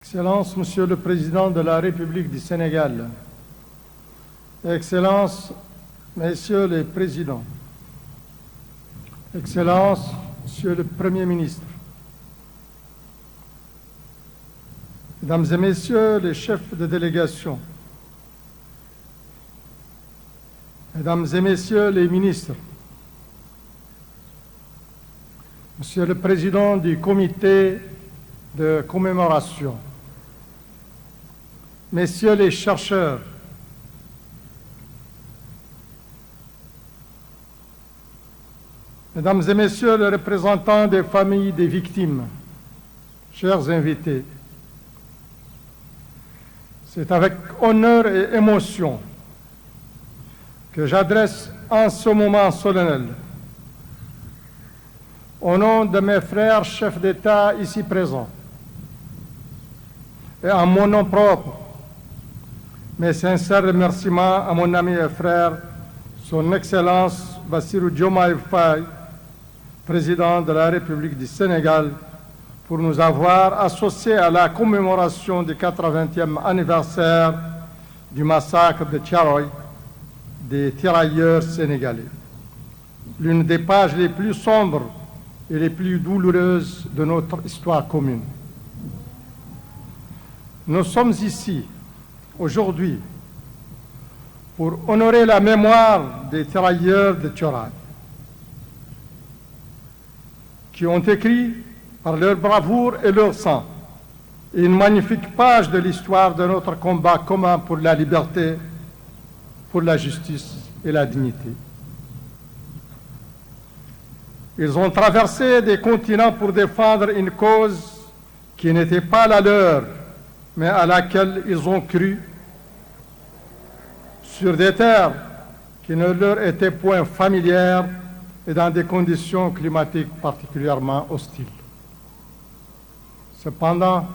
Excellences, Monsieur le Président de la République du Sénégal, Excellences, Messieurs les Présidents, Excellences, Monsieur le Premier ministre, Mesdames et Messieurs les chefs de délégation, Mesdames et Messieurs les ministres, Monsieur le Président du Comité de commémoration, Messieurs les chercheurs, Mesdames et Messieurs les représentants des familles des victimes, chers invités, c'est avec honneur et émotion que j'adresse en ce moment solennel, au nom de mes frères chefs d'État ici présents, et en mon nom propre, mes sincères remerciements à mon ami et frère, Son Excellence Bassirou Diomaye Faye, Président de la République du Sénégal, pour nous avoir associés à la commémoration du 80e anniversaire du massacre de Thiaroye des tirailleurs sénégalais. L'une des pages les plus sombres et les plus douloureuses de notre histoire commune. Nous sommes ici, aujourd'hui, pour honorer la mémoire des tirailleurs de Thiaroye, qui ont écrit, par leur bravoure et leur sang, une magnifique page de l'histoire de notre combat commun pour la liberté, pour la justice et la dignité. Ils ont traversé des continents pour défendre une cause qui n'était pas la leur, mais à laquelle ils ont cru, sur des terres qui ne leur étaient point familières et dans des conditions climatiques particulièrement hostiles. Cependant,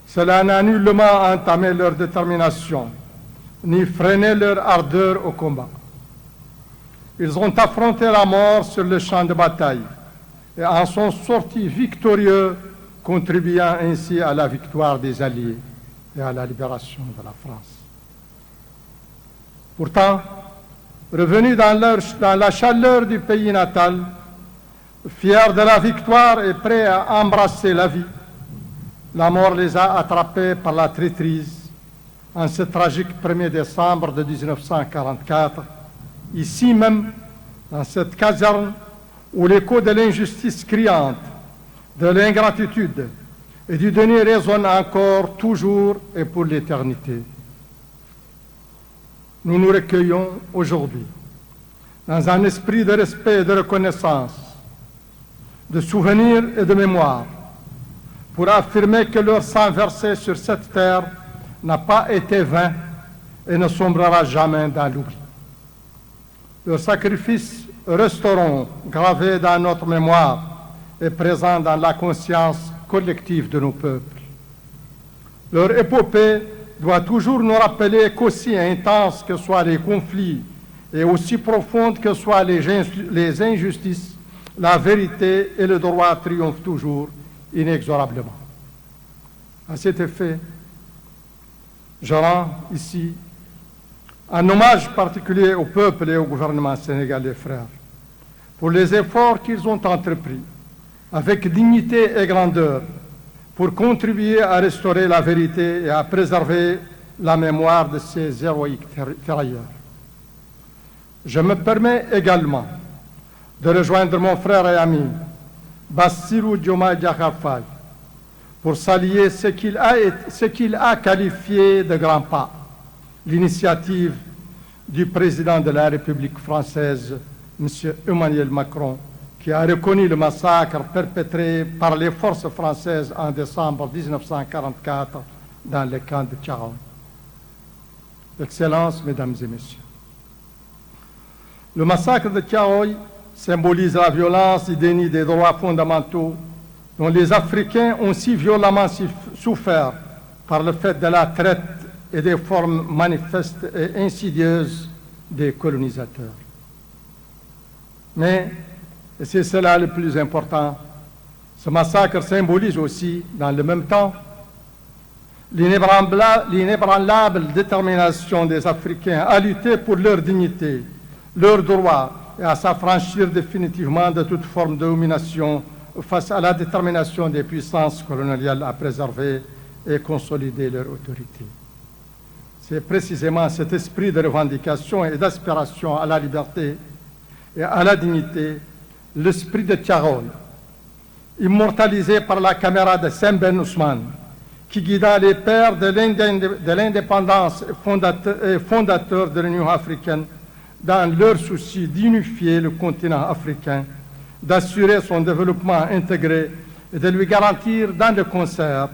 cela n'a nullement entamé leur détermination, ni freiné leur ardeur au combat. Ils ont affronté la mort sur le champ de bataille et en sont sortis victorieux, contribuant ainsi à la victoire des Alliés et à la libération de la France. Pourtant, revenus dans la chaleur du pays natal, fiers de la victoire et prêts à embrasser la vie, la mort les a attrapés par la traîtrise en ce tragique 1er décembre de 1944, ici même, dans cette caserne où l'écho de l'injustice criante, de l'ingratitude et du déni résonne encore toujours et pour l'éternité. Nous nous recueillons aujourd'hui dans un esprit de respect et de reconnaissance, de souvenir et de mémoire, pour affirmer que leur sang versé sur cette terre n'a pas été vain et ne sombrera jamais dans l'oubli. Leurs sacrifices resteront gravés dans notre mémoire et présents dans la conscience collective de nos peuples. Leur épopée doit toujours nous rappeler qu'aussi intenses que soient les conflits et aussi profondes que soient les injustices, la vérité et le droit triomphent toujours inexorablement. À cet effet, je rends ici un hommage particulier au peuple et au gouvernement sénégalais, frères, pour les efforts qu'ils ont entrepris avec dignité et grandeur pour contribuer à restaurer la vérité et à préserver la mémoire de ces héroïques tirailleurs. Je me permets également de rejoindre mon frère et ami Bassirou Diomaye Faye pour saluer ce qu'il a qualifié de grand pas, l'initiative du président de la République française, M. Emmanuel Macron, qui a reconnu le massacre perpétré par les forces françaises en décembre 1944 dans le camp de Thiaroye. Excellences, Mesdames et Messieurs, le massacre de Thiaroye symbolise la violence et déni des droits fondamentaux dont les Africains ont si violemment souffert par le fait de la traite et des formes manifestes et insidieuses des colonisateurs. Mais, et c'est cela le plus important, ce massacre symbolise aussi, dans le même temps, l'inébranlable détermination des Africains à lutter pour leur dignité, leurs droits et à s'affranchir définitivement de toute forme de domination face à la détermination des puissances coloniales à préserver et consolider leur autorité. C'est précisément cet esprit de revendication et d'aspiration à la liberté et à la dignité, l'esprit de Thiaroye, immortalisé par la caméra de Sem Ben Ousmane, qui guida les pères de l'indépendance et fondateurs de l'Union africaine dans leur souci d'unifier le continent africain, d'assurer son développement intégré et de lui garantir dans le concert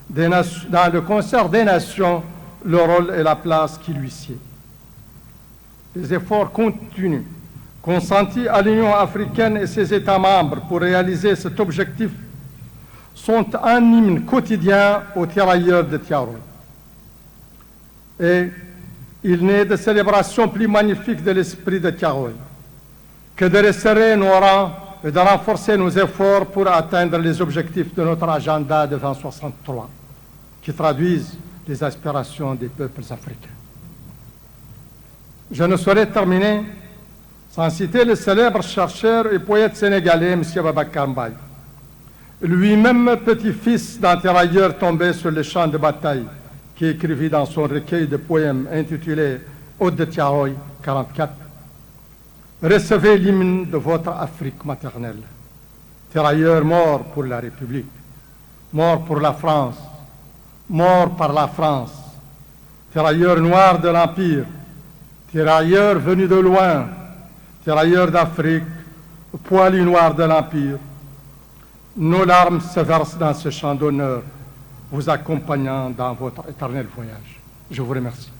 des nations le rôle et la place qui lui sied. Les efforts continus consentis à l'Union africaine et ses États membres pour réaliser cet objectif sont un hymne quotidien aux tirailleurs de Thiaroye. Et il n'est de célébration plus magnifique de l'esprit de Thiaroye que de resserrer nos rangs et de renforcer nos efforts pour atteindre les objectifs de notre agenda de 2063, qui traduisent les aspirations des peuples africains. Je ne saurais terminer sans citer le célèbre chercheur et poète sénégalais M. Babacar Mbaye, lui-même petit-fils d'un tirailleur tombé sur le champ de bataille, qui écrivit dans son recueil de poèmes intitulé Ode de Thiaroye 44 « Recevez l'hymne de votre Afrique maternelle, tirailleurs morts pour la République, morts pour la France, morts par la France, tirailleurs noirs de l'Empire, tirailleurs venus de loin, tirailleurs d'Afrique, poilus noirs de l'Empire. Nos larmes se versent dans ce chant d'honneur, vous accompagnant dans votre éternel voyage. Je vous remercie.